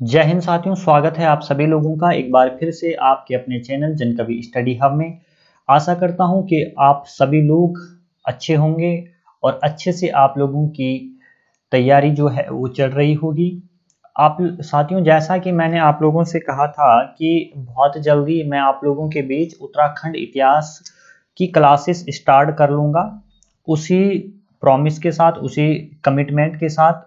जय हिंद साथियों, स्वागत है आप सभी लोगों का एक बार फिर से आपके अपने चैनल जनकवि स्टडी हब में। आशा करता हूं कि आप सभी लोग अच्छे होंगे और अच्छे से आप लोगों की तैयारी जो है वो चल रही होगी। आप साथियों, जैसा कि मैंने आप लोगों से कहा था कि बहुत जल्दी मैं आप लोगों के बीच उत्तराखंड इतिहास की क्लासेस स्टार्ट कर लूँगा। उसी प्रॉमिस के साथ, उसी कमिटमेंट के साथ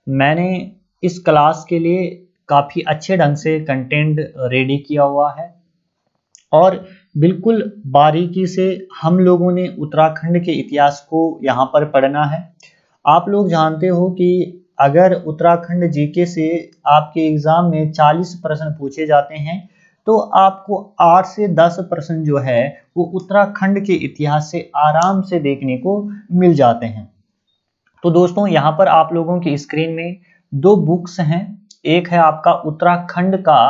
मैंने इस क्लास के लिए काफ़ी अच्छे ढंग से कंटेंट रेडी किया हुआ है और बिल्कुल बारीकी से हम लोगों ने उत्तराखंड के इतिहास को यहाँ पर पढ़ना है। आप लोग जानते हो कि अगर उत्तराखंड जीके से आपके एग्जाम में 40 प्रश्न पूछे जाते हैं तो आपको 8 से 10 प्रश्न जो है वो उत्तराखंड के इतिहास से आराम से देखने को मिल जाते हैं। तो दोस्तों, यहाँ पर आप लोगों की स्क्रीन में दो बुक्स हैं। एक है आपका उत्तराखंड का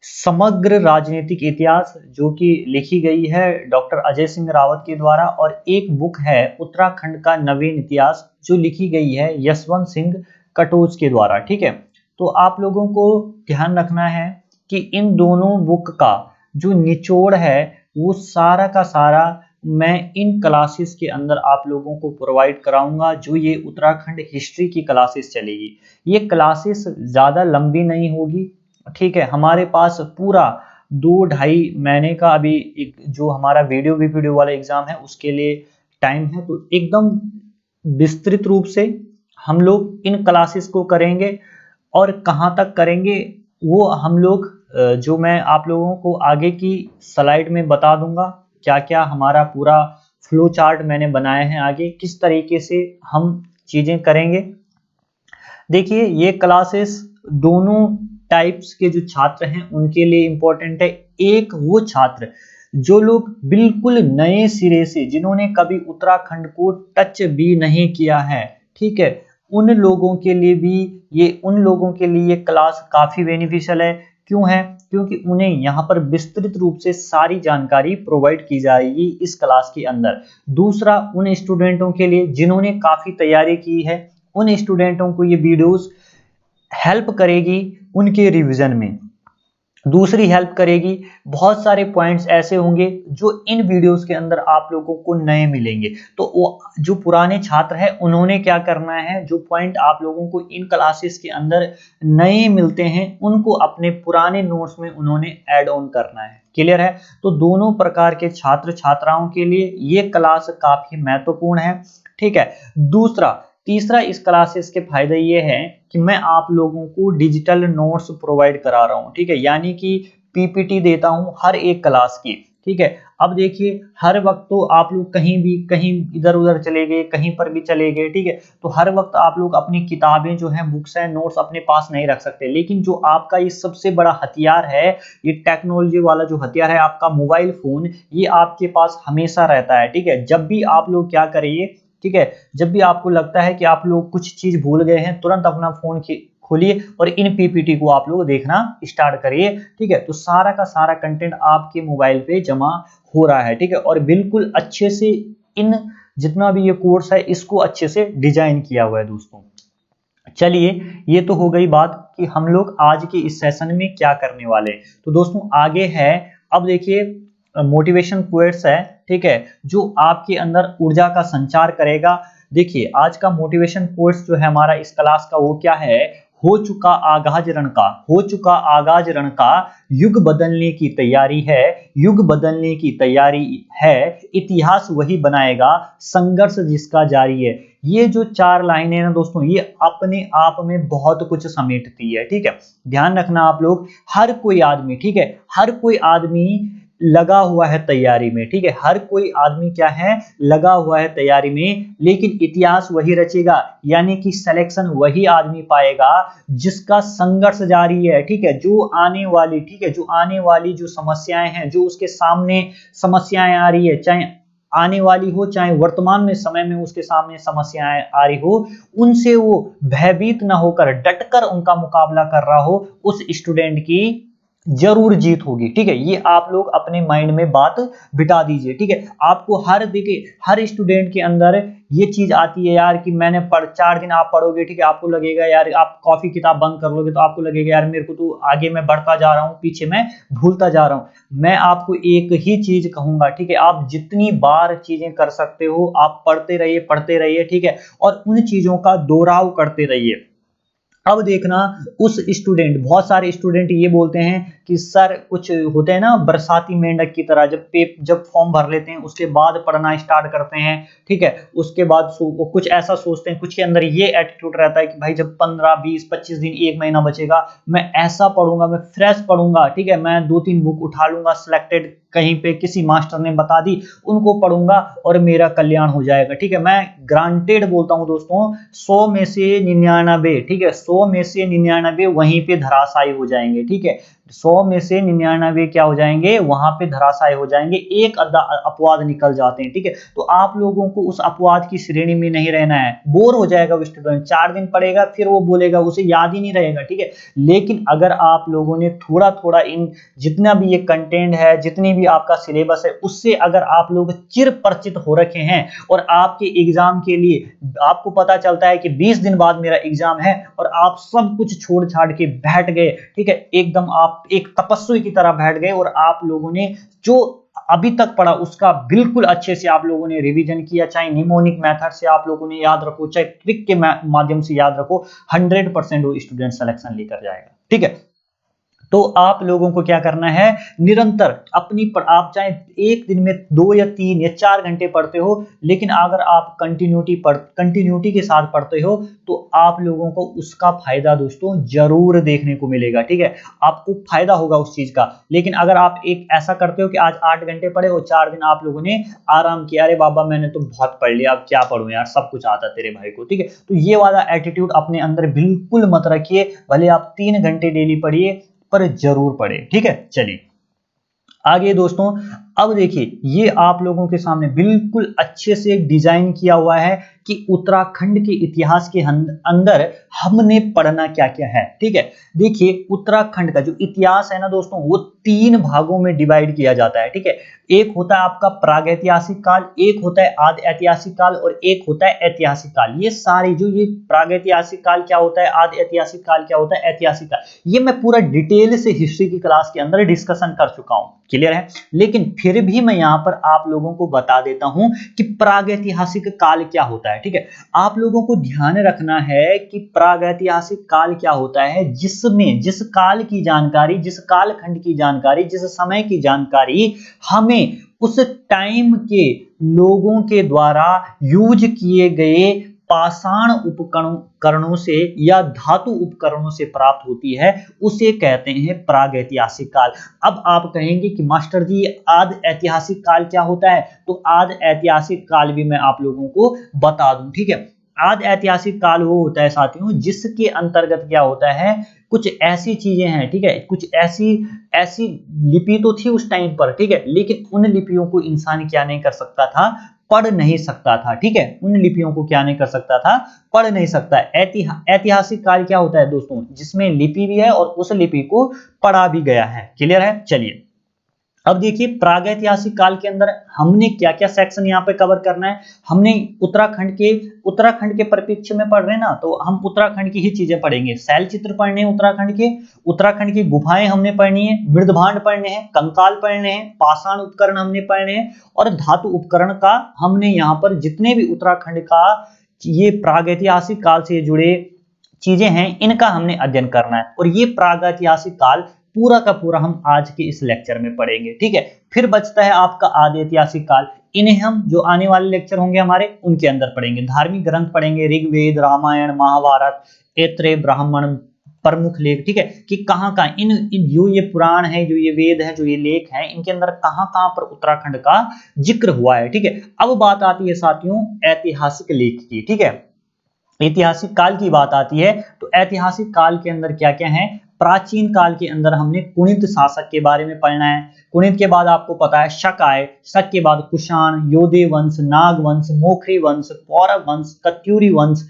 समग्र राजनीतिक इतिहास जो कि लिखी गई है डॉक्टर अजय सिंह रावत के द्वारा, और एक बुक है उत्तराखंड का नवीन इतिहास जो लिखी गई है यशवंत सिंह कटोच के द्वारा। ठीक है, तो आप लोगों को ध्यान रखना है कि इन दोनों बुक का जो निचोड़ है वो सारा का सारा मैं इन क्लासेस के अंदर आप लोगों को प्रोवाइड कराऊंगा। जो ये उत्तराखंड हिस्ट्री की क्लासेस चलेगी, ये क्लासेस ज़्यादा लंबी नहीं होगी। ठीक है, हमारे पास पूरा 2-2.5 महीने का अभी एक जो हमारा वीडियो वाला एग्जाम है उसके लिए टाइम है, तो एकदम विस्तृत रूप से हम लोग इन क्लासेस को करेंगे। और कहाँ तक करेंगे वो हम लोग जो मैं आप लोगों को आगे की स्लाइड में बता दूंगा। क्या क्या हमारा पूरा फ्लो चार्ट मैंने बनाए हैं, आगे किस तरीके से हम चीजें करेंगे। देखिए, ये क्लासेस दोनों टाइप्स के जो छात्र हैं उनके लिए इम्पोर्टेंट है। एक वो छात्र जो लोग बिल्कुल नए सिरे से, जिन्होंने कभी उत्तराखंड को टच भी नहीं किया है, ठीक है, उन लोगों के लिए भी ये क्लास काफी बेनिफिशियल है। क्यों है? क्योंकि उन्हें यहाँ पर विस्तृत रूप से सारी जानकारी प्रोवाइड की जाएगी इस क्लास के अंदर। दूसरा, उन स्टूडेंटों के लिए जिन्होंने काफी तैयारी की है, उन स्टूडेंटों को ये वीडियोस हेल्प करेगी उनके रिवीजन में। दूसरी हेल्प करेगी, बहुत सारे पॉइंट्स ऐसे होंगे जो इन वीडियोस के अंदर आप लोगों को नए मिलेंगे। तो वो जो पुराने छात्र हैं उन्होंने क्या करना है, जो पॉइंट आप लोगों को इन क्लासेस के अंदर नए मिलते हैं उनको अपने पुराने नोट्स में उन्होंने ऐड ऑन करना है। क्लियर है? तो दोनों प्रकार के छात्र छात्राओं के लिए ये क्लास काफी महत्वपूर्ण है। ठीक है, तीसरा इस क्लासेस के फायदे ये हैं कि मैं आप लोगों को डिजिटल नोट्स प्रोवाइड करा रहा हूँ। ठीक है, यानी कि पीपीटी देता हूँ हर एक क्लास की। ठीक है, अब देखिए, हर वक्त तो आप लोग कहीं इधर उधर चले गए, कहीं पर भी चले गए, ठीक है, तो हर वक्त आप लोग अपनी किताबें जो हैं, बुक्स हैं, नोट्स अपने पास नहीं रख सकते। लेकिन जो आपका ये सबसे बड़ा हथियार है, ये टेक्नोलॉजी वाला जो हथियार है आपका मोबाइल फोन, ये आपके पास हमेशा रहता है। ठीक है, जब भी आप लोग क्या करिए, ठीक है, जब भी आपको लगता है कि आप लोग कुछ चीज भूल गए हैं, तुरंत अपना फोन खोलिए और इन पीपीटी को आप लोग देखना स्टार्ट करिए। ठीक है, तो सारा का सारा कंटेंट आपके मोबाइल पे जमा हो रहा है। ठीक है, और बिल्कुल अच्छे से इन जितना भी ये कोर्स है इसको अच्छे से डिजाइन किया हुआ है दोस्तों। चलिए, ये तो हो गई बात कि हम लोग आज के इस सेशन में क्या करने वाले हैं। तो दोस्तों, आगे है, अब देखिए, मोटिवेशन क्वेट्स है, ठीक है, जो आपके अंदर ऊर्जा का संचार करेगा। देखिए, आज का मोटिवेशन क्वेट्स जो है हमारा इस क्लास का, वो क्या है, हो चुका आगाज रण का युग बदलने की तैयारी है, युग बदलने की तैयारी है, इतिहास वही बनाएगा संघर्ष जिसका जारी है। ये जो 4 लाइनें हैं ना दोस्तों, ये अपने आप में बहुत कुछ समेटती है। ठीक है, ध्यान रखना आप लोग, हर कोई आदमी, ठीक है, हर कोई आदमी लगा हुआ है तैयारी में। ठीक है, हर कोई आदमी क्या है, लगा हुआ है तैयारी में, लेकिन इतिहास वही रचेगा, यानी कि सिलेक्शन वही आदमी पाएगा जिसका संघर्ष जारी है। ठीक है, जो आने वाली, ठीक है, जो आने वाली जो समस्याएं हैं, जो उसके सामने समस्याएं आ रही है, चाहे आने वाली हो चाहे वर्तमान में समय में उसके सामने समस्याएं आ रही हो, उनसे वो भयभीत ना होकर डटकर उनका मुकाबला कर रहा हो, उस स्टूडेंट की जरूर जीत होगी। ठीक है, ये आप लोग अपने माइंड में बात बिठा दीजिए। ठीक है, आपको देखिए हर स्टूडेंट के अंदर ये चीज आती है यार कि मैंने 4 दिन आप पढ़ोगे, ठीक है, आपको लगेगा यार, आप कॉपी किताब बंद कर लोगे तो आपको लगेगा यार मेरे को तो आगे मैं बढ़ता जा रहा हूँ, पीछे मैं भूलता जा रहा हूँ। मैं आपको एक ही चीज कहूंगा, ठीक है, आप जितनी बार चीजें कर सकते हो आप पढ़ते रहिए, ठीक है, और उन चीजों का दोहराव करते रहिए। अब देखना, उस स्टूडेंट, बहुत सारे स्टूडेंट ये बोलते हैं कि सर कुछ होते हैं ना बरसाती मेंढक की तरह, जब फॉर्म भर लेते हैं उसके बाद पढ़ना स्टार्ट करते हैं, ठीक है, उसके बाद वो कुछ ऐसा सोचते हैं, कुछ के अंदर ये एटीट्यूड रहता है कि भाई जब 15 20 25 दिन 1 महीना बचेगा मैं ऐसा पढ़ूंगा, मैं फ्रेश पढ़ूंगा, ठीक है, मैं 2 3 बुक उठा लूंगा, सिलेक्टेड कहीं पे किसी मास्टर ने बता दी उनको पढ़ूंगा और मेरा कल्याण हो जाएगा। ठीक है, मैं ग्रांटेड बोलता हूं दोस्तों, 100 में से 99, ठीक है, 100 में से 99 वहीं पे धराशायी हो जाएंगे। ठीक है, 100 में से 99 क्या हो जाएंगे, वहां पे धराशायी हो जाएंगे, एक अद्धा अपवाद निकल जाते हैं। ठीक है, तो आप लोगों को उस अपवाद की श्रेणी में नहीं रहना है। बोर हो जाएगा वो स्टूडेंट, 4 दिन पढ़ेगा फिर वो बोलेगा, उसे याद ही नहीं रहेगा। ठीक है, लेकिन अगर आप लोगों ने थोड़ा थोड़ा इन जितना भी ये कंटेंट है, जितनी भी आपका सिलेबस है, उससे अगर आप लोग चिर परिचित हो रखे हैं और आपके एग्जाम के लिए आपको पता चलता है कि 20 दिन बाद मेरा एग्जाम है और आप सब कुछ छोड़ छाड़ के बैठ गए, ठीक है, एकदम आप एक तपस्वी की तरह बैठ गए और आप लोगों ने जो अभी तक पढ़ा उसका बिल्कुल अच्छे से आप लोगों ने रिवीजन किया, चाहे निमोनिक मेथड से आप लोगों ने याद रखो, चाहे ट्रिक के माध्यम से याद रखो, 100% वो स्टूडेंट सिलेक्शन लेकर जाएगा। ठीक है, तो आप लोगों को क्या करना है, निरंतर आप चाहे एक दिन में 2 या 3 या 4 घंटे पढ़ते हो, लेकिन अगर आप कंटिन्यूटी के साथ पढ़ते हो तो आप लोगों को उसका फायदा दोस्तों जरूर देखने को मिलेगा। ठीक है, आपको फायदा होगा उस चीज का। लेकिन अगर आप एक ऐसा करते हो कि आज 8 घंटे पढ़े हो, 4 दिन आप लोगों ने आराम किया, अरे बाबा मैंने तो बहुत पढ़ लिया, अब क्या पढ़ूं यार, सब कुछ आता तेरे भाई को, ठीक है, तो ये वाला एटीट्यूड अपने अंदर बिल्कुल मत रखिए। भले आप 3 घंटे डेली पढ़िए पर जरूर पढ़े। ठीक है, चलिए आगे दोस्तों। अब देखिए, ये आप लोगों के सामने बिल्कुल अच्छे से डिजाइन किया हुआ है कि उत्तराखंड के इतिहास के अंदर हमने पढ़ना क्या क्या है। ठीक है, देखिए उत्तराखंड का जो इतिहास है ना दोस्तों, वो 3 भागों में डिवाइड किया जाता है। ठीक है, एक होता है आपका प्रागैतिहासिक काल, एक होता है आदि ऐतिहासिक काल और एक होता है ऐतिहासिक काल। ये सारी जो ये प्रागैतिहासिक काल क्या होता है, आदि ऐतिहासिक काल क्या होता है, ऐतिहासिक काल, ये मैं पूरा डिटेल से हिस्ट्री की क्लास के अंदर डिस्कशन कर चुका हूं, क्लियर है। लेकिन फिर भी मैं यहां पर आप लोगों को बता देता हूं कि प्रागैतिहासिक काल क्या होता है। ठीक है, आप लोगों को ध्यान रखना है कि प्रागैतिहासिक काल क्या होता है, जिसमें जिस काल की जानकारी, जिस कालखंड की जानकारी, जिस समय की जानकारी हमें उस टाइम के लोगों के द्वारा यूज किए गए पाषाण उपकरणों से या धातु उपकरणों से प्राप्त होती है, उसे कहते हैं प्रागैतिहासिक काल। अब आप कहेंगे कि मास्टर जी आदि ऐतिहासिक काल क्या होता है, तो आदि ऐतिहासिक काल भी मैं आप लोगों को बता दूं। ठीक है, आदि ऐतिहासिक काल वो होता है साथियों जिसके अंतर्गत क्या होता है, कुछ ऐसी चीजें हैं, ठीक है, कुछ ऐसी ऐसी लिपि तो थी उस टाइम पर, ठीक है, लेकिन उन लिपियों को इंसान क्या नहीं कर सकता था, पढ़ नहीं सकता था। ठीक है, उन लिपियों को क्या नहीं कर सकता था, पढ़ नहीं सकता। ऐतिहासिक काल क्या होता है दोस्तों, जिसमें लिपि भी है और उस लिपि को पढ़ा भी गया है, क्लियर है। चलिए अब देखिए, प्रागैतिहासिक काल के अंदर हमने क्या क्या सेक्शन यहाँ पे कवर करना है। हमने उत्तराखंड के परिप्रेक्ष्य में पढ़ रहे हैं ना, तो हम उत्तराखंड की ही चीजें पढ़ेंगे। शैल चित्र पढ़ने हैं उत्तराखंड की गुफाएं हमने पढ़नी है, मृदभांड पढ़ने हैं, कंकाल पढ़ने हैं, पाषाण उपकरण हमने पढ़ने हैं और धातु उपकरण का हमने यहाँ पर जितने भी उत्तराखंड का ये प्रागैतिहासिक काल से जुड़े चीजें हैं इनका हमने अध्ययन करना है। और ये प्रागैतिहासिक काल पूरा का पूरा हम आज के इस लेक्चर में पढ़ेंगे। ठीक है, फिर बचता है आपका आदि ऐतिहासिक काल, इन्हें हम जो आने वाले लेक्चर होंगे हमारे उनके अंदर पढ़ेंगे। धार्मिक ग्रंथ पढ़ेंगे, ऋग्वेद, रामायण, महाभारत, ऐत्रेय, ब्राह्मण, प्रमुख लेख, ठीक है, कि कहां कहां इन जो ये पुराण है, जो ये वेद है, जो ये लेख है, इनके अंदर कहां कहां पर उत्तराखंड का जिक्र हुआ है। ठीक है, अब बात आती है साथियों ऐतिहासिक लेख की। ठीक है, ऐतिहासिक काल की बात आती है तो ऐतिहासिक काल के अंदर क्या क्या है, प्राचीन काल के अंदर हमने कुणित शासक के बारे में पढ़ना है। कुणित के बाद आपको पता है शक आए, शक के बाद कुषाण, योधे वंश, नाग वंश, मोखरी वंश, पौरव वंश, कत्यूरी वंश।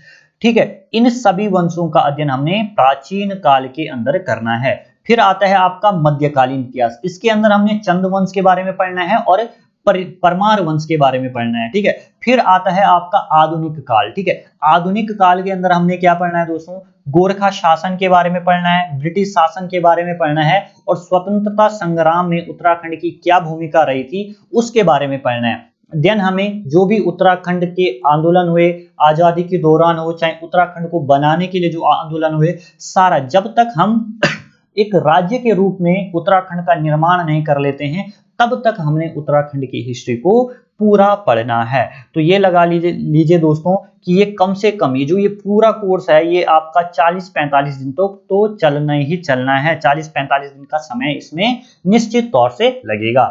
ठीक है, इन सभी वंशों का अध्ययन हमने प्राचीन काल के अंदर करना है। फिर आता है आपका मध्यकालीन इतिहास, इसके अंदर हमने चंद वंश के बारे में पढ़ना है और परमार वंश के बारे में पढ़ना है, ठीक है। फिर आता है आपका आधुनिक काल, ठीक है। आधुनिक काल के अंदर हमने क्या पढ़ना है दोस्तों, गोरखा शासन के बारे में पढ़ना है, ब्रिटिश शासन के बारे में पढ़ना है और स्वतंत्रता संग्राम में उत्तराखंड की क्या भूमिका रही थी उसके बारे में पढ़ना है। देन हमें जो भी उत्तराखंड के आंदोलन हुए आजादी के दौरान हो, चाहे उत्तराखंड को बनाने के लिए जो आंदोलन हुए, सारा जब तक हम एक राज्य के रूप में उत्तराखंड का निर्माण नहीं कर लेते हैं तब तक हमने उत्तराखंड की हिस्ट्री को पूरा पढ़ना है। तो ये लगा लीजिए दोस्तों कि ये कम से कम ये जो ये पूरा कोर्स है ये आपका 40-45 दिन तो चलना ही चलना है। 40-45 दिन का समय इसमें निश्चित तौर से लगेगा।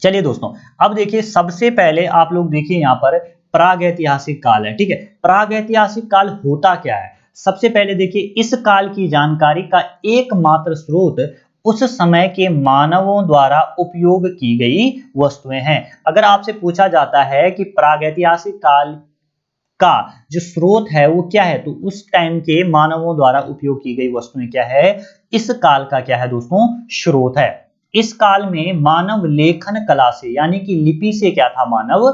चलिए दोस्तों, अब देखिए सबसे पहले आप लोग देखिए यहाँ पर प्रागैतिहासिक काल है, ठीक है। प्रागैतिहासिक काल होता क्या है, सबसे पहले देखिए इस काल की जानकारी का एकमात्र स्रोत उस समय के मानवों द्वारा उपयोग की गई वस्तुएं हैं। अगर आपसे पूछा जाता है कि प्रागैतिहासिक काल का जो स्रोत है वो क्या है, तो उस टाइम के मानवों द्वारा उपयोग की गई वस्तुएं क्या है, इस काल का क्या है दोस्तों, स्रोत है। इस काल में मानव लेखन कला से यानी कि लिपि से क्या था, मानव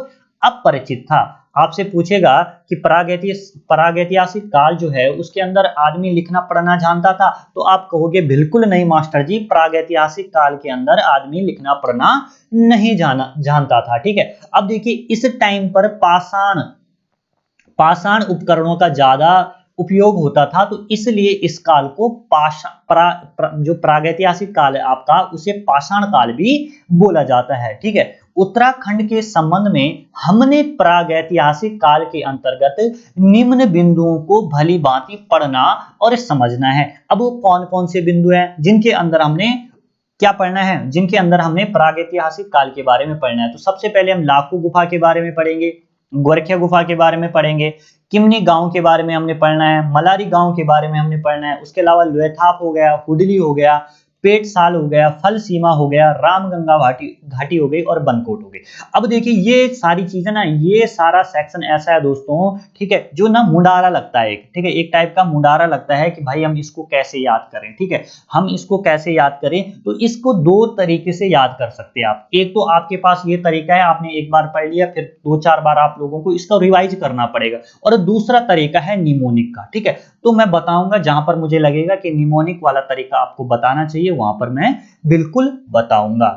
अपरिचित था। आपसे पूछेगा कि प्रागैतिहासिक काल जो है उसके अंदर आदमी लिखना पढ़ना जानता था, तो आप कहोगे बिल्कुल नहीं मास्टर जी, प्रागैतिहासिक काल के अंदर आदमी लिखना पढ़ना नहीं जानता था, ठीक है। अब देखिए इस टाइम पर पाषाण उपकरणों का ज्यादा उपयोग होता था, तो इसलिए इस काल को जो प्रागैतिहासिक काल है आपका उसे पाषाण काल भी बोला जाता है, ठीक है। उत्तराखंड के संबंध में हमने प्रागैतिहासिक काल के अंतर्गत निम्न बिंदुओं को भली भांति पढ़ना और समझना है। अब वो कौन कौन से बिंदु हैं जिनके अंदर हमने क्या पढ़ना है, जिनके अंदर हमने प्रागैतिहासिक काल के बारे में पढ़ना है। तो सबसे पहले हम लाखू गुफा के बारे में पढ़ेंगे, गोरखिया गुफा के बारे में पढ़ेंगे, किमनी गांव के बारे में हमने पढ़ना है, मलारी गांव के बारे में हमने पढ़ना है। उसके अलावा लोथाप हो गया, हुडली हो गया, पेट साल हो गया, फल सीमा हो गया, रामगंगा घाटी हो गई और बनकोट हो गई। अब देखिए ये सारी चीजें ना, ये सारा सेक्शन ऐसा है दोस्तों, ठीक है, जो ना मुंडारा लगता है, ठीक है, एक टाइप का मुंडारा लगता है कि भाई हम इसको कैसे याद करें, ठीक है, हम इसको कैसे याद करें। तो इसको दो तरीके से याद कर सकते हैं आप। एक तो आपके पास ये तरीका है, आपने एक बार पढ़ लिया, फिर 2-4 बार आप लोगों को इसका रिवाइज करना पड़ेगा, और दूसरा तरीका है निमोनिक का, ठीक है। तो मैं बताऊंगा जहां पर मुझे लगेगा कि निमोनिक वाला तरीका आपको बताना चाहिए वहां पर मैं बिल्कुल बताऊंगा।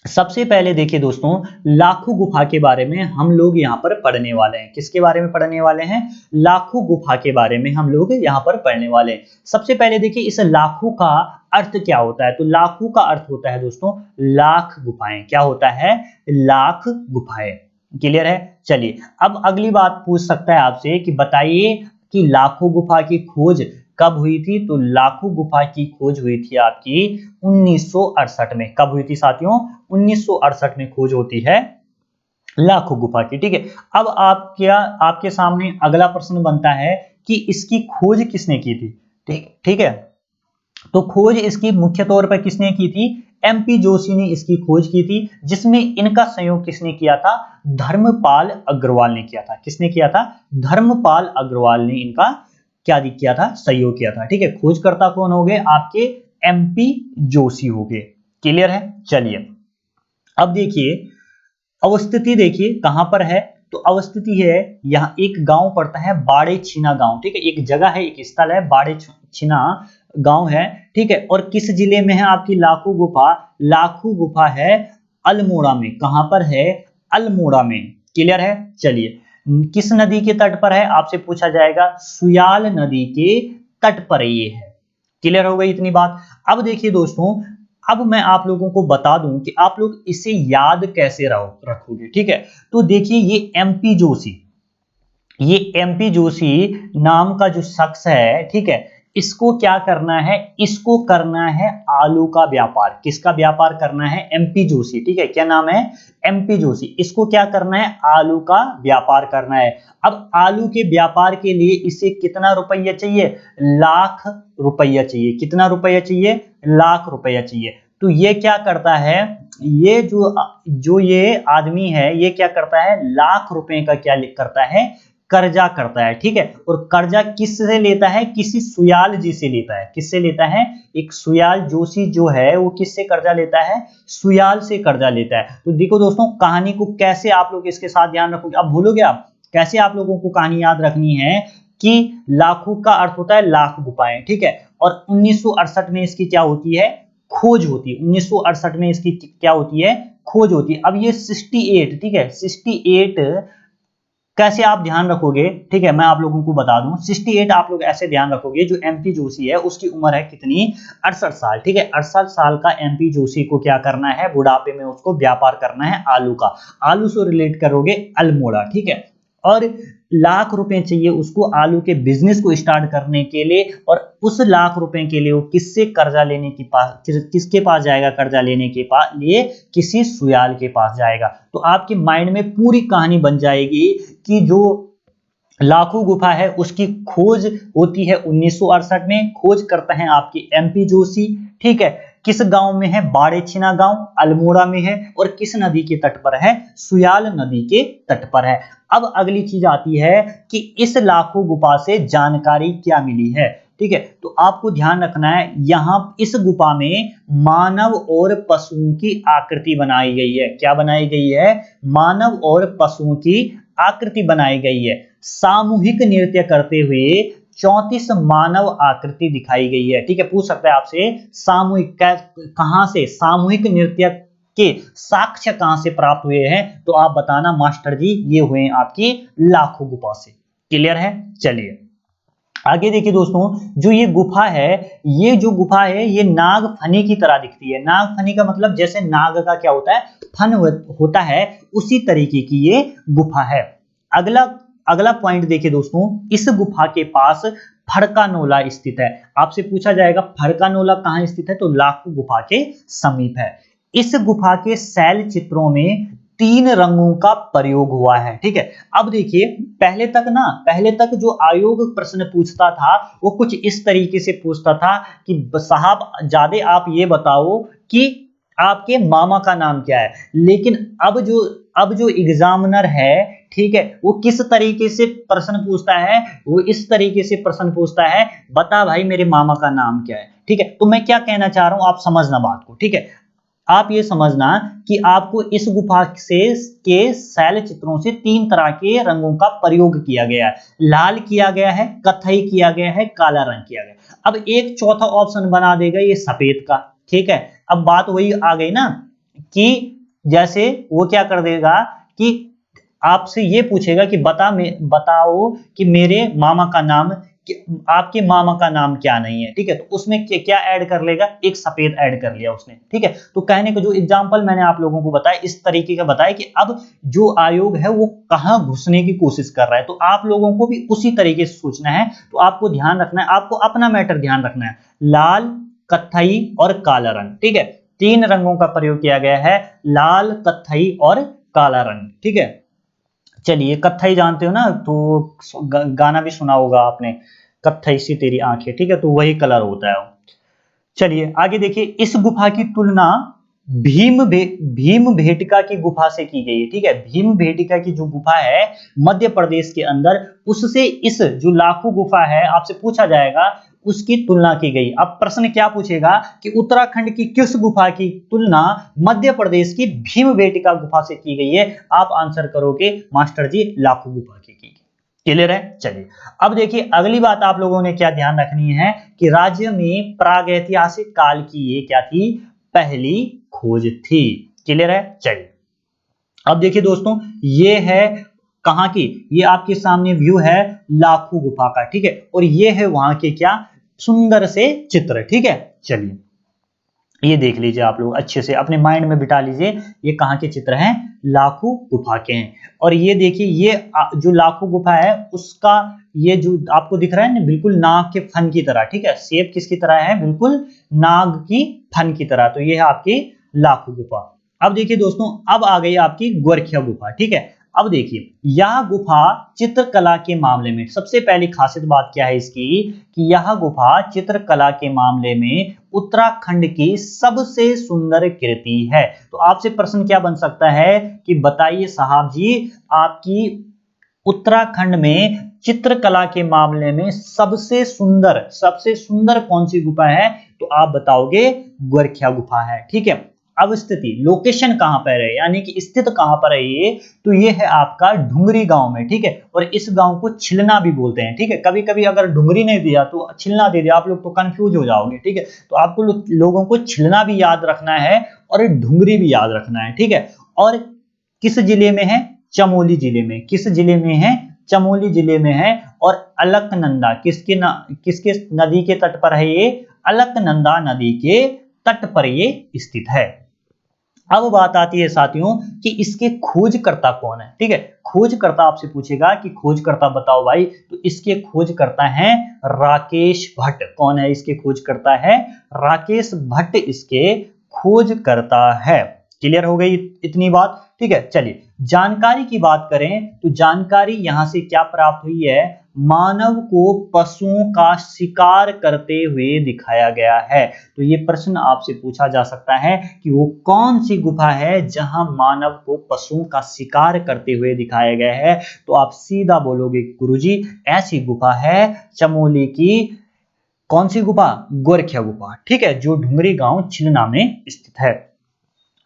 सबसे पहले देखिए दोस्तों, लाखू गुफा के बारे में हम लोग यहाँ पर पढ़ने वाले हैं। किसके बारे में पढ़ने वाले हैं, लाखू गुफा के बारे में हम लोग यहाँ पर पढ़ने वाले हैं। सबसे पहले देखिए इस लाखू का अर्थ क्या होता है, तो लाखू का अर्थ होता है दोस्तों लाख गुफाएं। क्या होता है, लाख गुफाएं। क्लियर है। चलिए अब अगली बात पूछ सकता है आपसे कि बताइए कि लाखू गुफा की खोज कब हुई थी। तो लाखू गुफा की खोज हुई थी आपकी 1968 में। कब हुई थी साथियों, 1968 में खोज होती है लाखू गुफा की, ठीक है। अब आपके सामने अगला प्रश्न बनता है कि इसकी खोज किसने की थी, ठीक है। तो खोज इसकी मुख्य तौर पर किसने की थी, एमपी जोशी ने इसकी खोज की थी, जिसमें इनका सहयोग किसने किया था, धर्मपाल अग्रवाल ने किया था। किसने किया था, धर्मपाल अग्रवाल ने इनका क्या किया था, सहयोग किया था, ठीक है। खोजकर्ता कौन हो गए, आपके एमपी जोशी हो गए। क्लियर है। चलिए अब देखिए अवस्थिति, देखिए कहां पर है, तो अवस्थिति है यहाँ एक गांव पड़ता है बाड़े छीना गांव, ठीक है। एक जगह है, एक स्थल है, बाड़े छीना गांव है, ठीक है। और किस जिले में है आपकी लाखू गुफा, लाखू गुफा है अल्मोड़ा में। कहां पर है, अल्मोड़ा में। क्लियर है। चलिए किस नदी के तट पर है, आपसे पूछा जाएगा, सुयाल नदी के तट पर ये है। क्लियर हो गई इतनी बात। अब देखिए दोस्तों, अब मैं आप लोगों को बता दूं कि आप लोग इसे याद कैसे रखोगे, ठीक है। तो देखिए ये एमपी जोशी नाम का जो शख्स है, ठीक है, इसको क्या करना है, इसको करना है आलू का व्यापार। किसका व्यापार करना है, एमपी जोशी, ठीक है। क्या नाम है, एमपी जोशी। इसको क्या करना है, आलू का व्यापार करना है। अब आलू के व्यापार के लिए इसे कितना रुपया चाहिए, लाख रुपया चाहिए। कितना रुपया चाहिए, लाख रुपया चाहिए। तो ये क्या करता है, ये जो ये आदमी है, ये क्या करता है, लाख रुपए का क्या करता है, कर्जा करता है, ठीक है। और कर्जा किससे लेता है? किसी सुयाल जी से लेता है। किससे लेता है? एक सुयाल जोशी जो है वो किससे कर्जा लेता है? सुयाल से कर्जा लेता है। तो देखो दोस्तों, कहानी को कैसे आप लोग इसके साथ ध्यान रखोगे, अब भूलोगे आप कैसे? आप लोगों को कहानी याद रखनी है कि लाखों का अर्थ होता है लाख गुफाएं, ठीक है। और 1968 में इसकी क्या होती है? खोज होती है। 1968 में इसकी क्या होती है? खोज होती है। अब ये 68, ठीक है, 68 कैसे आप ध्यान रखोगे, ठीक है, मैं आप लोगों को बता दूं। 68 आप लोग ऐसे ध्यान रखोगे, जो एमपी जोशी है उसकी उम्र है कितनी? 68 साल, ठीक है। 68 साल का एमपी जोशी को क्या करना है? बुढ़ापे में उसको व्यापार करना है आलू का। आलू से रिलेट करोगे अल्मोड़ा, ठीक है। और लाख रुपए चाहिए उसको आलू के बिजनेस को स्टार्ट करने के लिए। और उस लाख रुपए के लिए वो किससे कर्जा लेने की किसके पास जाएगा? कर्जा लेने के लिए किसी सुयाल के पास जाएगा। तो आपके माइंड में पूरी कहानी बन जाएगी कि जो लाखों गुफा है उसकी खोज होती है 1968 में। खोज करता है आपकी एमपी जोशी, ठीक है। किस गांव में है? बाड़ेछिना गांव, अल्मोड़ा में है। और किस नदी के तट पर है? सुयाल नदी के तट पर है। अब अगली चीज आती है कि इस लाखों गुफा से जानकारी क्या मिली है, ठीक है। तो आपको ध्यान रखना है, यहां इस गुफा में मानव और पशुओं की आकृति बनाई गई है। क्या बनाई गई है? मानव और पशुओं की आकृति बनाई गई है। सामूहिक नृत्य करते हुए 34 मानव आकृति दिखाई गई है, ठीक है। पूछ सकता है आपसे सामूहिक कहां से? सामूहिक नृत्य के साक्ष्य कहां से प्राप्त हुए हैं? तो आप बताना मास्टर जी, ये हुए आपकी लाखों गुफा से। क्लियर है? चलिए आगे देखिए दोस्तों, जो ये गुफा है, ये जो गुफा है ये नाग फनी की तरह दिखती है। नाग फनी का मतलब जैसे नाग का क्या होता है? फन होता है, उसी तरीके की ये गुफा है। अगला अगला पॉइंट देखिए दोस्तों, इस गुफा के पास फड़कानोला स्थित है। आपसे पूछा जाएगा फड़कानोला कहां स्थित है? तो लाखों गुफा के समीप है। इस गुफा के शैल चित्रों में 3 रंगों का प्रयोग हुआ है, ठीक है। अब देखिए, पहले तक जो आयोग प्रश्न पूछता था वो कुछ इस तरीके से पूछता था कि साहब ज्यादा आप ये बताओ कि आपके मामा का नाम क्या है। लेकिन अब जो एग्जामिनर है, ठीक है, वो किस तरीके से प्रश्न पूछता है? वो इस तरीके से प्रश्न पूछता है, बता भाई मेरे मामा का नाम क्या है, ठीक है। तो मैं क्या कहना चाह रहा हूं, आप समझना बात को, ठीक है। आप ये समझना कि आपको इस गुफा से के शैल चित्रों से 3 तरह के रंगों का प्रयोग किया गया है। लाल किया गया है, कत्थई किया गया है, काला रंग किया गया। अब एक चौथा ऑप्शन बना देगा ये सफेद का, ठीक है। अब बात वही आ गई ना कि जैसे वो क्या कर देगा कि आपसे ये पूछेगा कि बताओ कि मेरे मामा का नाम, आपके मामा का नाम क्या नहीं है, ठीक है। तो उसमें क्या ऐड कर लेगा? एक सफेद ऐड कर लिया उसने, ठीक है। तो कहने का जो एग्जांपल मैंने आप लोगों को बताया इस तरीके का बताया कि अब जो आयोग है वो कहां घुसने की कोशिश कर रहा है। तो आप लोगों को भी उसी तरीके से सोचना है। तो आपको ध्यान रखना है, आपको अपना मैटर ध्यान रखना है। लाल, कत्थई और काला रंग, ठीक है। 3 रंगों का प्रयोग किया गया है, लाल, कत्थई और काला रंग, ठीक है। चलिए, कत्थई जानते हो ना, तो गाना भी सुना होगा आपने, कत्थई सी तेरी आंखें, ठीक है। तो वही कलर होता है। चलिए आगे देखिए, इस गुफा की तुलना भीम भेटिका की गुफा से की गई है, ठीक है। भीम भेटिका की जो गुफा है मध्य प्रदेश के अंदर, उससे इस जो लाखों गुफा है आपसे पूछा जाएगा उसकी तुलना की गई। अब प्रश्न क्या पूछेगा कि उत्तराखंड की किस गुफा की तुलना मध्य प्रदेश की भीम भेटिका गुफा से की गई है? आप आंसर करोगे मास्टर जी लाखों गुफा की गई। क्लियर है? चलिए अब देखिए, अगली बात आप लोगों ने क्या ध्यान रखनी है कि राज्य में प्रागैतिहासिक काल की ये क्या थी? पहली खोज थी। क्लियर है? चलिए अब देखिए दोस्तों, ये है कहां की? ये आपके सामने व्यू है लाखों गुफा का, ठीक है। और ये है वहां के क्या सुंदर से चित्र, ठीक है। चलिए ये देख लीजिए, आप लोग अच्छे से अपने माइंड में बिठा लीजिए, ये कहां के चित्र हैं? लाखों गुफा के हैं। और ये देखिए, ये जो लाखों गुफा है उसका ये जो आपको दिख रहा है ना, बिल्कुल नाग के फन की तरह, ठीक है। शेप किसकी तरह है? बिल्कुल नाग की फन की तरह। तो ये है आपकी लाखों गुफा। अब देखिए दोस्तों, अब आ गई आपकी गोरखिया गुफा, ठीक है। अब देखिए, यह गुफा चित्रकला के मामले में सबसे पहली खासियत बात क्या है इसकी कि यह गुफा चित्रकला के मामले में उत्तराखंड की सबसे सुंदर कृति है। तो आपसे प्रश्न क्या बन सकता है कि बताइए साहब जी, आपकी उत्तराखंड में चित्रकला के मामले में सबसे सुंदर कौन सी गुफा है? तो आप बताओगे गोरखिया गुफा है। ठीक है, अब स्थिति लोकेशन कहां पर है, यानी कि स्थित कहां पर है ये? तो ये है आपका ढुंगरी गांव में। ठीक है, और इस गांव को छिलना भी बोलते हैं। ठीक है, कभी कभी अगर ढुंगरी नहीं दिया तो छिलना दे दिया, आप लोग तो कंफ्यूज हो जाओगे। ठीक है, तो आपको लोगों को छिलना भी याद रखना है और ढुंगरी भी याद रखना है। ठीक है, और किस जिले में है? चमोली जिले में। किस जिले में है? चमोली जिले में है। और अलकनंदा किसके नदी के तट पर है ये? अलकनंदा नदी के तट पर ये स्थित है। अब बात आती है साथियों कि इसके खोजकर्ता कौन है। ठीक है, खोजकर्ता आपसे पूछेगा कि खोजकर्ता बताओ भाई, तो इसके खोजकर्ता हैं राकेश भट्ट। कौन है इसके खोजकर्ता? है राकेश भट्ट इसके खोजकर्ता है। क्लियर हो गई इतनी बात? ठीक है, चलिए जानकारी की बात करें तो जानकारी यहां से क्या प्राप्त हुई है? मानव को पशुओं का शिकार करते हुए दिखाया गया है। तो ये प्रश्न आपसे पूछा जा सकता है कि वो कौन सी गुफा है जहां मानव को पशुओं का शिकार करते हुए दिखाया गया है? तो आप सीधा बोलोगे गुरुजी ऐसी गुफा है चमोली की। कौन सी गुफा? गोरखिया गुफा। ठीक है, जो ढुंगरी गांव छिलना में स्थित है।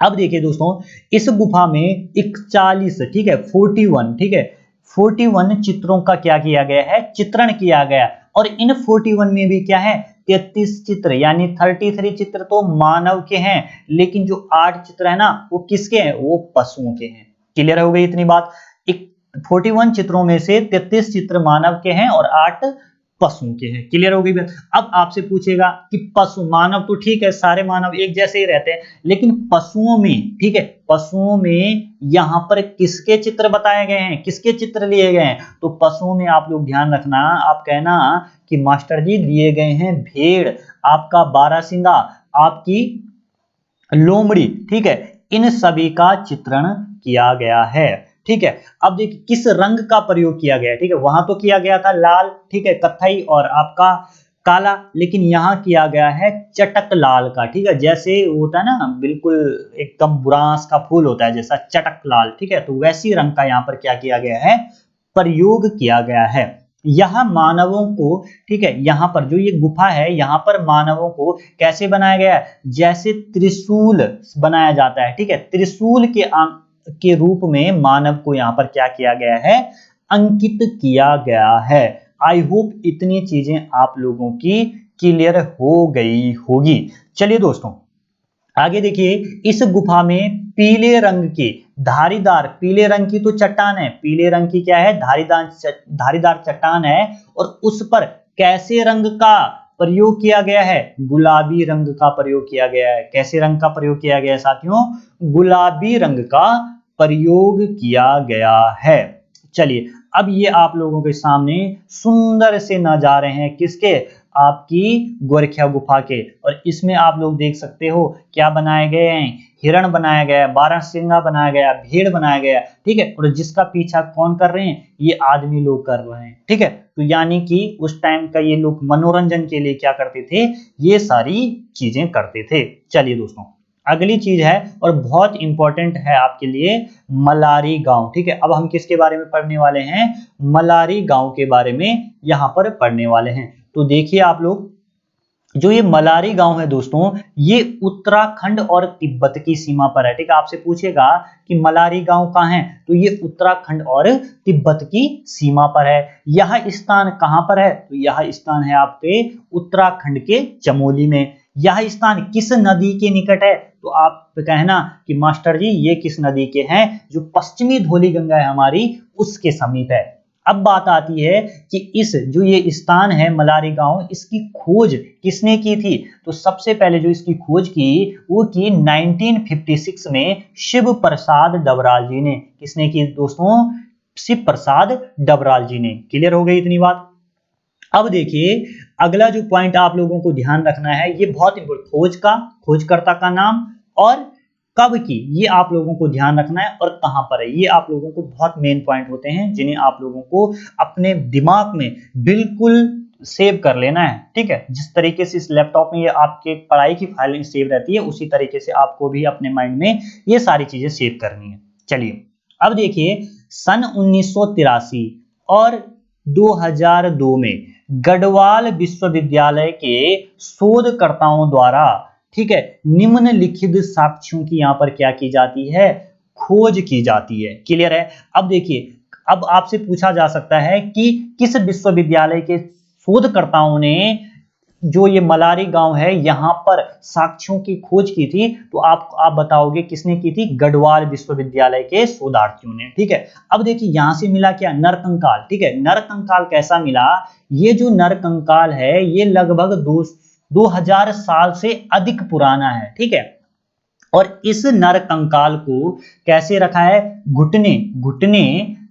अब देखिए दोस्तों, इस गुफा में 41, ठीक है 41, ठीक है 41 चित्रों का क्या किया गया है? चित्रण किया गया। और इन 41 में भी क्या है? 33 चित्र, यानी 33 चित्र तो मानव के हैं, लेकिन जो 8 चित्र है ना वो किसके हैं? वो पशुओं के हैं। क्लियर हो गई इतनी बात? 41 चित्रों में से 33 चित्र मानव के हैं और 8 पशुओं के हैं। क्लियर हो गई बात? अब आपसे पूछेगा कि पशु, मानव तो ठीक है, सारे मानव एक जैसे ही रहते हैं, लेकिन पशुओं में, ठीक है पशुओं में यहां पर किसके चित्र बताए गए हैं? किसके चित्र लिए गए हैं? तो पशुओं में आप लोग ध्यान रखना, आप कहना कि मास्टर जी लिए गए हैं भेड़, आपका बारहसिंगा, आपकी लोमड़ी। ठीक है, इन सभी का चित्रण किया गया है। ठीक है, अब देखिए किस रंग का प्रयोग किया गया है। ठीक है, वहां तो किया गया था लाल, ठीक है कत्थई और आपका काला, लेकिन यहां किया गया है चटक लाल का। ठीक है, जैसे होता है ना बिल्कुल एकदम बुरांस का फूल होता है जैसा चटक लाल। ठीक है, तो वैसी रंग का यहाँ पर क्या किया गया है? प्रयोग किया गया है। यहाँ मानवों को, ठीक है यहाँ पर जो ये गुफा है यहाँ पर मानवों को कैसे बनाया गया है? जैसे त्रिशूल बनाया जाता है। ठीक है, त्रिशूल के रूप में मानव को यहाँ पर क्या किया गया है? अंकित किया गया है। आई होप इतनी चीजें आप लोगों की क्लियर हो गई होगी। चलिए दोस्तों आगे देखिए, इस गुफा में पीले रंग की धारीदार, पीले रंग की तो चट्टान है, पीले रंग की क्या है? धारीदार चट्टान है, और उस पर कैसे रंग का प्रयोग किया गया है? गुलाबी रंग का प्रयोग किया गया है। कैसे रंग का प्रयोग किया गया है साथियों? गुलाबी रंग का प्रयोग किया गया है। चलिए अब ये आप लोगों के सामने सुंदर से नजारे हैं किसके? आपकी गोरखिया गुफा के। और इसमें आप लोग देख सकते हो क्या बनाए गए हैं? हिरण बनाया गया है, बारहसिंगा बनाया गया, भेड़ बनाया गया। ठीक है, और जिसका पीछा कौन कर रहे हैं? ये आदमी लोग कर रहे हैं। ठीक है, तो यानी कि उस टाइम का ये लोग मनोरंजन के लिए क्या करते थे? ये सारी चीजें करते थे। चलिए दोस्तों अगली चीज है और बहुत इंपॉर्टेंट है आपके लिए, मलारी गांव। ठीक है, अब हम किसके बारे में पढ़ने वाले हैं? मलारी गांव के बारे में यहां पर पढ़ने वाले हैं। तो देखिए आप लोग, जो ये मलारी गांव है दोस्तों, ये उत्तराखंड और तिब्बत की सीमा पर है। ठीक है, आपसे पूछेगा कि मलारी गांव कहाँ है? तो ये उत्तराखंड और तिब्बत की सीमा पर है। यह स्थान कहां पर है? तो यह स्थान है आपके उत्तराखंड के चमोली में। यह स्थान किस नदी के निकट है? तो आप कहना कि मास्टर जी ये किस नदी के हैं? जो पश्चिमी धौली गंगा है हमारी, उसके समीप है। अब बात आती है कि इस जो ये स्थान है मलारी गांव, इसकी खोज किसने की थी? तो सबसे पहले जो इसकी खोज की वो की 1956 में शिव प्रसाद डबराल जी ने। किसने की दोस्तों? शिव प्रसाद डबराल जी ने। क्लियर हो गई इतनी बात? अब देखिए अगला जो पॉइंट आप लोगों को ध्यान रखना है, ये बहुत इंपॉर्टेंट, खोजकर्ता का नाम और कब की, ये आप लोगों को ध्यान रखना है, और कहां पर है, ये आप लोगों को बहुत मेन पॉइंट होते हैं जिन्हें आप लोगों को अपने दिमाग में बिल्कुल सेव कर लेना है। ठीक है, जिस तरीके से इस लैपटॉप में ये आपके पढ़ाई की फाइलें सेव रहती है, उसी तरीके से आपको भी अपने माइंड में ये सारी चीजें सेव करनी है। चलिए अब देखिए, सन 1983 और 2002 में गढ़वाल विश्वविद्यालय के शोधकर्ताओं द्वारा, ठीक है, निम्नलिखित साक्ष्यों की यहां पर क्या की जाती है, खोज की जाती है। क्लियर है। अब देखिए, अब आपसे पूछा जा सकता है कि किस विश्वविद्यालय के शोधकर्ताओं ने जो ये मलारी गांव है यहां पर साक्ष्यों की खोज की थी, तो आप बताओगे किसने की थी, गढ़वाल विश्वविद्यालय के शोधार्थियों ने। ठीक है। अब देखिए यहां से मिला क्या, नरकंकाल। ठीक है, नरकंकाल कैसा मिला, ये जो नरकंकाल है ये लगभग 2000 साल से अधिक पुराना है। ठीक है, और इस नरकंकाल को कैसे रखा है, घुटने घुटने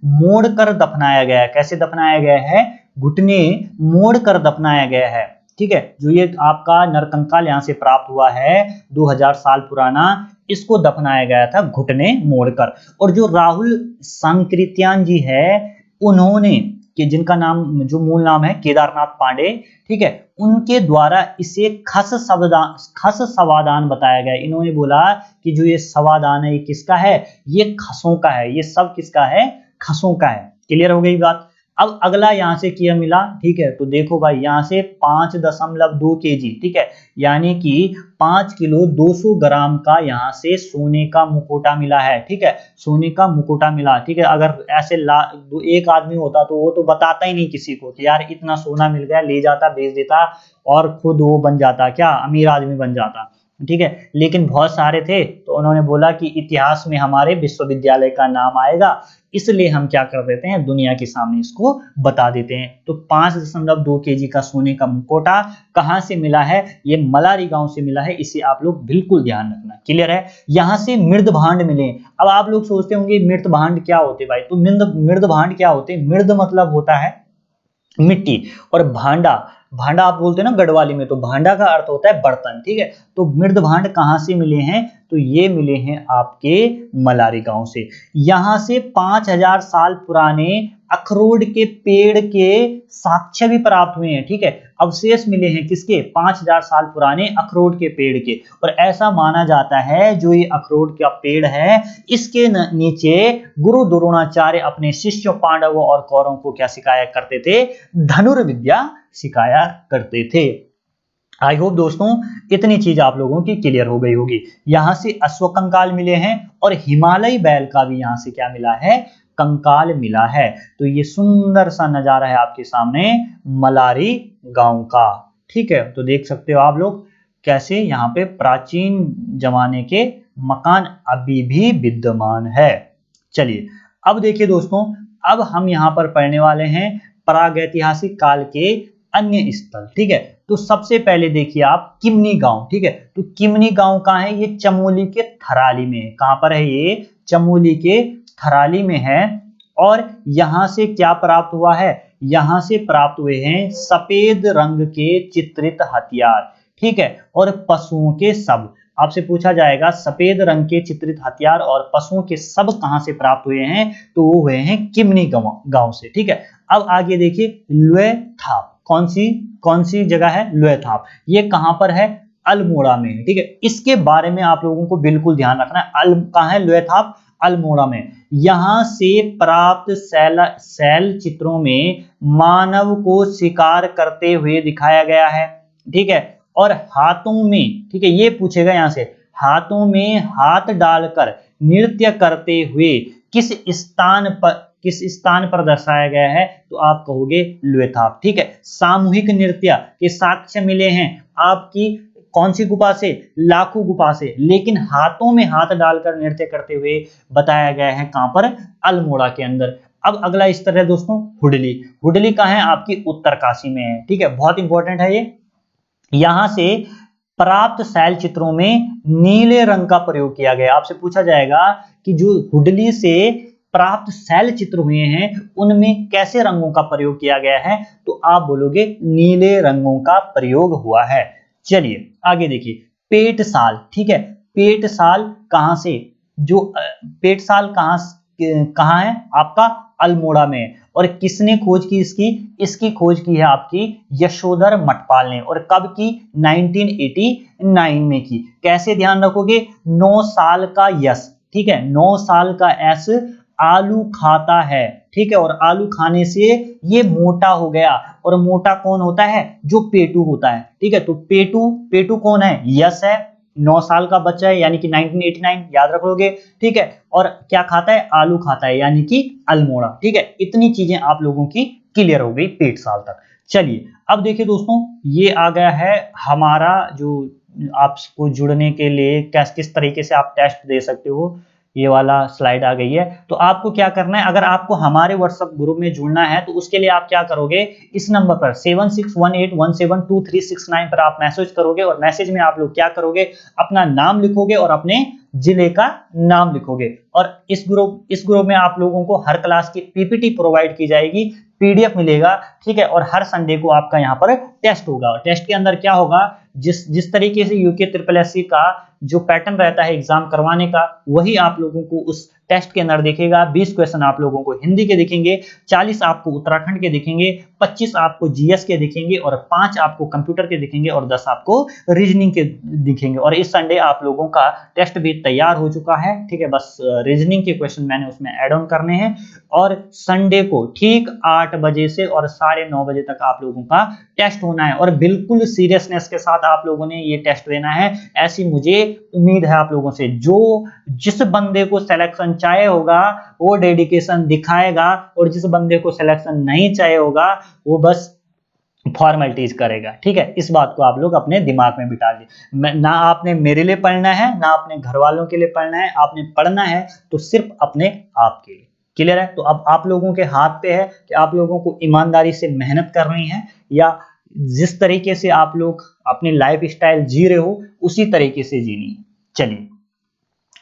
मोड़कर दफनाया गया है। कैसे दफनाया गया है, घुटने मोड़कर दफनाया गया है। ठीक है, जो ये आपका नरकंकाल यहां से प्राप्त हुआ है 2000 साल पुराना, इसको दफनाया गया था घुटने मोड़कर। और जो राहुल सांकृत्यान जी है, उन्होंने, कि जिनका नाम, जो मूल नाम है केदारनाथ पांडे, ठीक है, उनके द्वारा इसे खस सवादान बताया गया। इन्होंने बोला कि जो ये सवादान है ये किसका है, ये खसों का है। ये सब किसका है, खसों का है। क्लियर हो गई बात। अब अगला यहां से किया मिला। ठीक है, तो देखो भाई यहां से 5.2 केजी, ठीक है, यानी कि 5 किलो 200 ग्राम का यहां से सोने का मुकोटा मिला है। ठीक है, सोने का मुकोटा मिला। ठीक है, अगर ऐसे एक आदमी होता तो वो तो बताता ही नहीं किसी को कि यार इतना सोना मिल गया, ले जाता, बेच देता और खुद वो बन जाता, क्या अमीर आदमी बन जाता। ठीक है, लेकिन बहुत सारे थे तो उन्होंने बोला कि इतिहास में हमारे विश्वविद्यालय का नाम आएगा, इसलिए हम क्या कर देते हैं, दुनिया के सामने इसको बता देते हैं। तो 5.2 केजी का सोने का मुकोटा कहां से मिला है, ये मलारी गांव से मिला है। इसे आप लोग बिल्कुल ध्यान रखना। क्लियर है। यहां से मृद भांड मिले। अब आप लोग सोचते होंगे मृद भांड क्या होते भाई, तो मृद भांड क्या होते, मृद मतलब होता है मिट्टी, और भांडा, भांडा आप बोलते हैं ना गढ़वाली में, तो भांडा का अर्थ होता है बर्तन। ठीक है, तो मृद भांड कहां से मिले हैं, तो ये मिले हैं आपके मलारी गांव से। यहां से 5000 साल पुराने अखरोट के पेड़ के साक्ष्य भी प्राप्त हुए हैं। ठीक है, अवशेष मिले हैं किसके, 5000 साल पुराने अखरोट के पेड़ के। और ऐसा माना जाता है जो ये अखरोट का पेड़ है, इसके नीचे गुरु द्रोणाचार्य अपने शिष्य पांडवों और कौरवों को क्या सिखाया करते थे, धनुर्विद्या सिखाया करते थे। आई होप दोस्तों इतनी चीज आप लोगों की क्लियर हो गई होगी। यहां से अश्वकंकाल मिले हैं और हिमालयी बैल का भी यहां से क्या मिला है, कंकाल मिला है। तो ये सुंदर सा नजारा है आपके सामने मलारी गांव का। ठीक है, तो देख सकते हो आप लोग कैसे यहाँ पे प्राचीन जमाने के मकान अभी भी विद्यमान है। चलिए अब देखिए दोस्तों, अब हम यहाँ पर पढ़ने वाले हैं प्रागैतिहासिक काल के अन्य स्थल। ठीक है, तो सबसे पहले देखिए आप किमनी गांव। ठीक है, तो किमनी गांव कहाँ है, ये चमोली के थराली में है। कहां पर है ये, चमोली के थराली में है। और यहां से क्या प्राप्त हुआ है, यहां से प्राप्त हुए हैं सफेद रंग के चित्रित हथियार। ठीक है, और पशुओं के शव। आपसे पूछा जाएगा सफेद रंग के चित्रित हथियार और पशुओं के शव कहां से प्राप्त हुए हैं, तो वो हुए हैं किमनी गांव से। ठीक है, अब आगे देखिए लुएथाप। कौन सी जगह है, लुएथाप। ये कहां पर है, अल्मोड़ा में। ठीक है, इसके बारे में आप लोगों को बिल्कुल ध्यान रखना है। कहां है लुएथाप, अल्मोड़ा में। यहां से प्राप्त शैल चित्रों में मानव को शिकार करते हुए दिखाया गया है। ठीक है, और हाथों में, ठीक है, ये पूछेगा यहां से, हाथों में हाथ डालकर नृत्य करते हुए किस स्थान पर दर्शाया गया है, तो आप कहोगे लुएथाप। ठीक है, सामूहिक नृत्य के साक्ष्य मिले हैं आपकी कौन सी गुफा से, लाखों गुफा से, लेकिन हाथों में हाथ डालकर नृत्य करते हुए बताया गया है कहां पर, अल्मोड़ा के अंदर। अब अगला स्तर है दोस्तों हुडली। हुडली कहां है, आपकी उत्तरकाशी में है। ठीक है, बहुत इंपॉर्टेंट है ये। यहां से प्राप्त शैल चित्रों में नीले रंग का प्रयोग किया गया। आपसे पूछा जाएगा कि जो हुडली से प्राप्त शैल चित्र हुए हैं उनमें कैसे रंगों का प्रयोग किया गया है, तो आप बोलोगे नीले रंगों का प्रयोग हुआ है। चलिए आगे देखिए पेटसाल। ठीक है, पेटसाल कहां से, जो पेटसाल कहां है आपका, अल्मोड़ा में। और किसने खोज की इसकी खोज की है आपकी यशोधर मठपाल ने। और कब की, 1989 में की। कैसे ध्यान रखोगे, 9 साल का यश, ठीक है, 9 साल का एस आलू खाता है, ठीक है, और आलू खाने से ये मोटा हो गया। और मोटा कौन होता है? जो पेटू होता है, ठीक है। तो पेटू, पेटू कौन है? यस है, 9 साल का बच्चा है, यानी कि 1989 याद रख लोगे, ठीक है। और क्या खाता है? आलू खाता है, यानी कि अल्मोड़ा, ठीक है। इतनी चीजें आप लोगों की क्लियर हो गई पेट साल तक। चलिए अब देखिए दोस्तों, ये आ गया है हमारा जो आपको जुड़ने के लिए किस तरीके से आप टेस्ट दे सकते हो, ये वाला स्लाइड आ गई है। तो आपको क्या करना है, अगर आपको हमारे व्हाट्सएप ग्रुप में जुड़ना है तो उसके लिए आप क्या करोगे, इस नंबर पर 7618172369 पर आप मैसेज करोगे, और मैसेज में आप लोग क्या करोगे, अपना नाम लिखोगे और अपने जिले का नाम लिखोगे। और इस ग्रुप में आप लोगों को हर क्लास की पीपीटी प्रोवाइड की जाएगी, पीडीएफ मिलेगा, ठीक है। और हर संडे को आपका यहाँ पर टेस्ट होगा, और टेस्ट के अंदर क्या होगा, जिस तरीके से यूके ट्रिपल एससी का जो पैटर्न रहता है एग्जाम करवाने का, वही आप लोगों को उस टेस्ट के अंदर दिखेगा। 20 क्वेश्चन आप लोगों को हिंदी के दिखेंगे, 40 आपको उत्तराखंड के दिखेंगे, 25 आपको जीएस के दिखेंगे, और 5 आपको कंप्यूटर के दिखेंगे, और 10 आपको रीजनिंग के दिखेंगे। और इस संडे आप लोगों का टेस्ट भी तैयार हो चुका है, ठीक है। बस रीजनिंग के क्वेश्चन मैंने उसमें ऐड ऑन करने हैं। और संडे को ठीक 8 बजे से और 9:30 बजे तक आप लोगों का टेस्ट होना है, और बिल्कुल सीरियसनेस के साथ आप लोगों ने ये टेस्ट देना है, ऐसी मुझे उम्मीद है आप लोगों से। जो जिस बंदे को सिलेक्शन चाहिए होगा वो डेडिकेशन दिखाएगा, और जिस बंदे को सिलेक्शन नहीं चाहिए होगा वो बस फॉर्मेलिटीज करेगा, ठीक है। इस बात को आप लोग अपने दिमाग में बिठा लीजिए। ना आपने मेरे लिए पढ़ना है, ना अपने घर वालों के लिए पढ़ना है, आपने पढ़ना है तो सिर्फ अपने आप के लिए। क्लियर है? तो अब आप लोगों के हाथ पे है कि आप लोगों को ईमानदारी से मेहनत करनी है, या जिस तरीके से आप लोग अपनी लाइफ स्टाइल जी रहे हो उसी तरीके से जीनी है। चलिए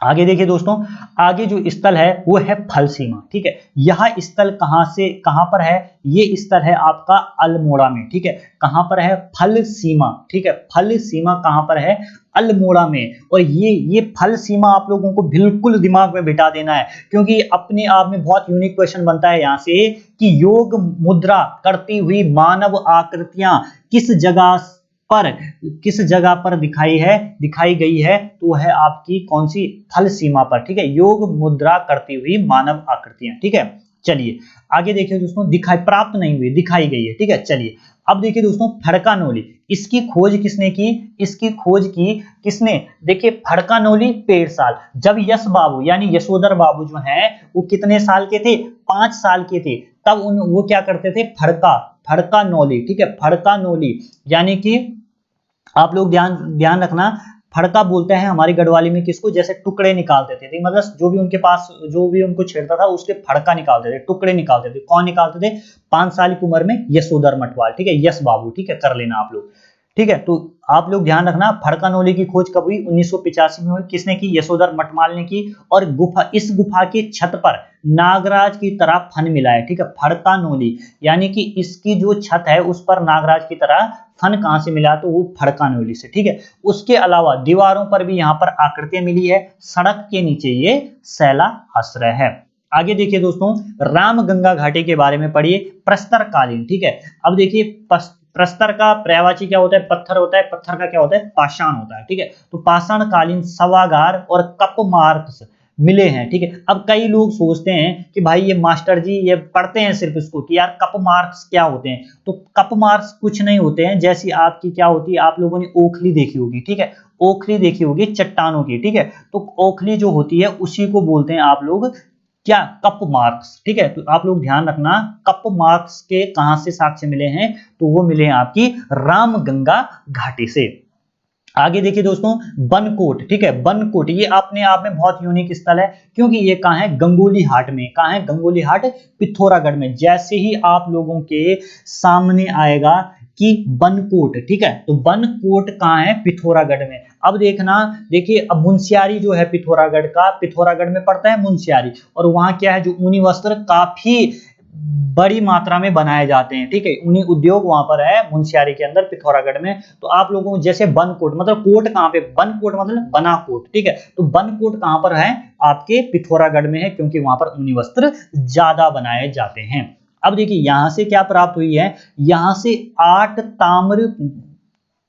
आगे देखिए दोस्तों, आगे जो स्थल है वो है फल सीमा, ठीक है। यह स्थल कहां पर है? ये स्थल है आपका अल्मोड़ा में, ठीक है। कहां पर है? फल सीमा, ठीक है। फल सीमा कहां पर है? अल्मोड़ा में। और ये फल सीमा आप लोगों को बिल्कुल दिमाग में बिठा देना है, क्योंकि अपने आप में बहुत यूनिक क्वेश्चन बनता है यहां से कि योग मुद्रा करती हुई मानव आकृतियां किस जगह पर दिखाई गई है, तो है आपकी कौन सी? फल सीमा पर, ठीक है। योग मुद्रा करती हुई मानव आकृतियां, ठीक है। चलिए आगे देखिए दोस्तों, दिखाई प्राप्त नहीं हुई, दिखाई गई है, ठीक है। चलिए अब देखिए दोस्तों, फड़कानोली, इसकी खोज किसने की? इसकी खोज की किसने? देखिए फड़कानोली पेड़ साल, जब यश बाबू यानी यशोधर बाबू जो हैं वो कितने साल के थे? 5 साल के थे, तब वो क्या करते थे? फड़कानोली, ठीक है। फड़कानोली यानी कि आप लोग ध्यान ध्यान रखना, फड़का बोलते हैं हमारी गढ़वाली में किसको? जैसे टुकड़े निकालते थे, मतलब जो भी उनके पास जो भी उनको छेड़ता था उसके फड़का निकालते थे, टुकड़े निकालते थे। कौन निकालते थे? 5 साल की उम्र में यशोधर मटवाल, ठीक है। यश बाबू, ठीक है, कर लेना आप लोग, ठीक है। तो आप लोग ध्यान रखना, फड़कानोली की खोज कब हुई? 1985 में हुई। किसने की? यशोधर मटवाल ने की। और इस गुफा की छत पर नागराज की तरह फन मिला है, ठीक है। फड़कानोली यानी कि इसकी जो छत है उस पर नागराज की तरह फन कहां से मिला? तो वो फड़कानोली से, ठीक है। उसके अलावा दीवारों पर भी यहां पर आकृतियां मिली है, सड़क के नीचे ये सैला आश्रय है। आगे देखिए दोस्तों, रामगंगा घाटी के बारे में पढ़िए, प्रस्तर कालीन, ठीक है। अब देखिए प्रस्तर का पर्यायवाची क्या होता है? पत्थर होता है। पत्थर का क्या होता है? पाषाण होता है, ठीक है। तो पाषाण कालीन शवागार और कप मार्क्स मिले हैं, ठीक है। अब कई लोग सोचते हैं कि भाई ये मास्टर जी ये पढ़ते हैं सिर्फ इसको कि यार कप मार्क्स क्या होते हैं। तो कप मार्क्स कुछ नहीं होते हैं, जैसी आपकी क्या होती है, आप लोगों ने ओखली देखी होगी, ठीक है। ओखली देखी होगी चट्टानों की, ठीक है। तो ओखली जो होती है उसी को बोलते हैं आप लोग क्या? कप मार्क्स, ठीक है। तो आप लोग ध्यान रखना, कप मार्क्स के कहां से साक्ष्य मिले हैं? तो वो मिले हैं आपकी रामगंगा घाटी से। आगे देखिए दोस्तों, बनकोट, ठीक है। बनकोट ये अपने आप में बहुत यूनिक स्थल है, क्योंकि ये कहां है? गंगोली हाट में। कहां है? गंगोली हाट, पिथौरागढ़ में। जैसे ही आप लोगों के सामने आएगा कि बनकोट, ठीक है, तो बनकोट कहां है? पिथौरागढ़ में। अब देखना, देखिए अब मुंशियारी जो है पिथौरागढ़ का, पिथौरागढ़ में पड़ता है मुंशियारी, और वहां क्या है? जो ऊनी वस्त्र काफी बड़ी मात्रा में बनाए जाते हैं, ठीक है। ऊनी उद्योग वहां पर है मुंशियारी के अंदर, पिथौरागढ़ में। तो आप लोगों को जैसे बनकोट, मतलब कोट कहां पे? बनकोट मतलब बना कोट, ठीक है। तो बनकोट कहां पर है? आपके पिथौरागढ़ में है, क्योंकि वहां पर ऊनी वस्त्र ज्यादा बनाए जाते हैं। अब देखिए यहां से क्या प्राप्त हुई है? यहां से 8 ताम्र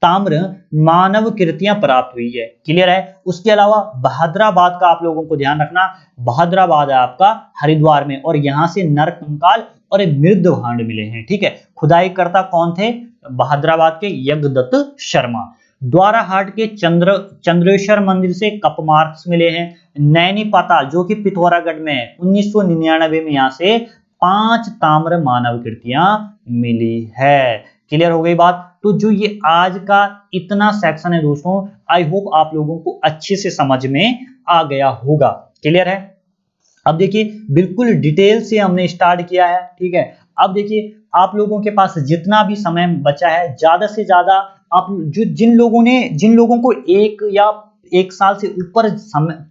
ताम्र मानव कृतियां प्राप्त हुई है। क्लियर है। उसके अलावा बहादुराबाद का आप लोगों को ध्यान रखना, बहादुराबाद है आपका हरिद्वार में, और यहां से नरकंकाल और मृद भांड मिले हैं। ठीक है। खुदाई करता कौन थे? बहादुराबाद के यज्ञदत्त शर्मा। द्वाराहाट के चंद्रेश्वर मंदिर से कप मार्क्स मिले हैं। नैनी पाताल जो कि पिथौरागढ़ में है, 1999 में यहां से 5 ताम्र मानव कृतियां मिली है। क्लियर हो गई बात। तो जो ये आज का इतना सेक्शन है दोस्तों, आई होप आप लोगों को अच्छे से समझ में आ गया होगा। क्लियर है। अब देखिए बिल्कुल डिटेल से हमने स्टार्ट किया है। ठीक है। अब देखिए आप लोगों के पास जितना भी समय बचा है, ज्यादा से ज्यादा आप जो जिन लोगों को एक साल से ऊपर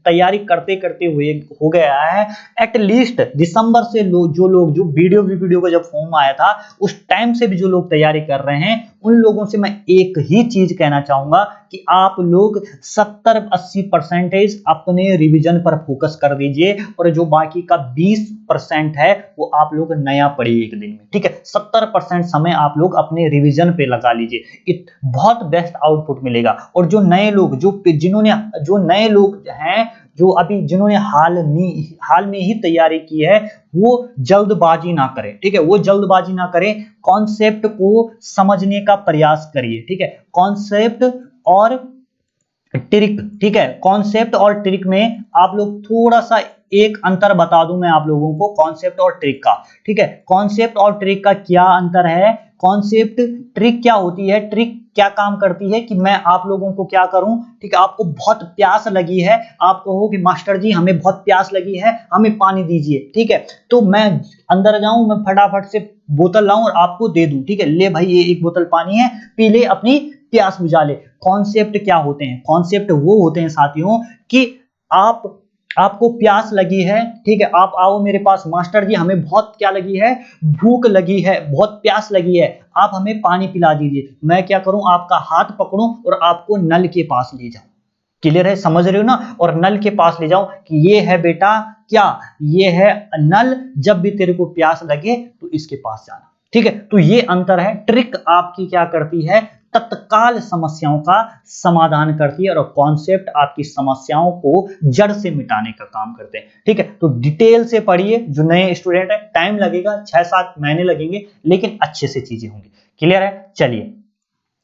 तैयारी करते करते हुए हो गया है, एटलीस्ट दिसंबर से जो वीडियो का जब फॉर्म आया था उस टाइम से भी जो लोग तैयारी कर रहे हैं, उन लोगों से मैं एक ही चीज कहना चाहूंगा कि आप लोग 70-80% अपने रिवीजन पर फोकस कर दीजिए, और जो बाकी का 20% है वो आप लोग नया पढ़िए एक दिन में। ठीक है। 70% समय आप लोग अपने रिवीजन पे लगा लीजिए, बहुत बेस्ट आउटपुट मिलेगा। और जो नए लोग हैं, जो अभी जिन्होंने हाल में ही तैयारी की है, वो जल्दबाजी ना करें। ठीक है। वो जल्दबाजी ना करें, कॉन्सेप्ट को समझने का प्रयास करिए। ठीक है। कॉन्सेप्ट और ट्रिक। ठीक है। कॉन्सेप्ट और ट्रिक में आप लोग थोड़ा सा एक अंतर बता दूं मैं आप लोगों को, कॉन्सेप्ट और ट्रिक का। ठीक है। कॉन्सेप्ट और ट्रिक का क्या अंतर है? कॉन्सेप्ट, ट्रिक क्या होती है, ट्रिक क्या काम करती है कि मैं आप लोगों को क्या करूं, ठीक है, आपको बहुत प्यास लगी है, आप कहो कि मास्टर जी हमें बहुत प्यास लगी है, हमें पानी दीजिए। ठीक है। तो मैं अंदर जाऊं, मैं फटाफट से बोतल लाऊं और आपको दे दूं। ठीक है, ले भाई ये एक बोतल पानी है, पी ले, अपनी प्यास बुझा ले। कॉन्सेप्ट क्या होते हैं? कॉन्सेप्ट वो होते हैं साथियों कि आपको प्यास लगी है, ठीक है, आप आओ मेरे पास, मास्टर जी हमें बहुत क्या लगी है, भूख लगी है, बहुत प्यास लगी है, आप हमें पानी पिला दीजिए। मैं क्या करूं, आपका हाथ पकड़ूं और आपको नल के पास ले जाऊं। क्लियर है, समझ रहे हो ना? और नल के पास ले जाऊं कि ये है बेटा, क्या ये है नल, जब भी तेरे को प्यास लगे तो इसके पास जाना। ठीक है। तो ये अंतर है। ट्रिक आपकी क्या करती है, तत्काल समस्याओं का समाधान करती है, और कॉन्सेप्ट आपकी समस्याओं को जड़ से मिटाने का काम करते हैं। ठीक है। तो डिटेल से पढ़िए, जो नए स्टूडेंट है, टाइम लगेगा, 6-7 महीने लगेंगे, लेकिन अच्छे से चीजें होंगी। क्लियर है। चलिए,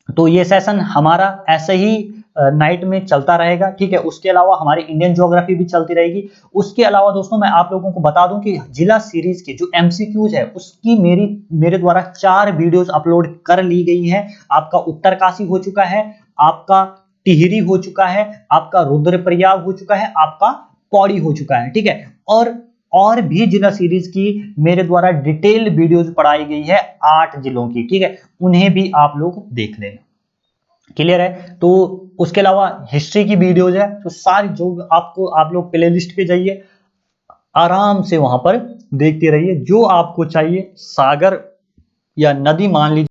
तो ये सेशन हमारा ऐसे ही नाइट में चलता रहेगा। ठीक है। उसके अलावा हमारी इंडियन ज्योग्राफी भी चलती रहेगी। उसके अलावा दोस्तों मैं आप लोगों को बता दूं कि जिला सीरीज के जो एमसीक्यूज है, उसकी मेरे द्वारा 4 वीडियोस अपलोड कर ली गई है। आपका उत्तरकाशी हो चुका है, आपका टिहरी हो चुका है, आपका रुद्रप्रयाग हो चुका है, आपका पौड़ी हो चुका है। ठीक है। और भी जिला सीरीज की मेरे द्वारा डिटेल वीडियोस पढ़ाई गई है 8 जिलों की। ठीक है। उन्हें भी आप लोग देख लेना। क्लियर है। तो उसके अलावा हिस्ट्री की वीडियोज है, तो सारी जो आप लोग प्लेलिस्ट पे जाइए, आराम से वहां पर देखते रहिए। जो आपको चाहिए, सागर या नदी मान लीजिए,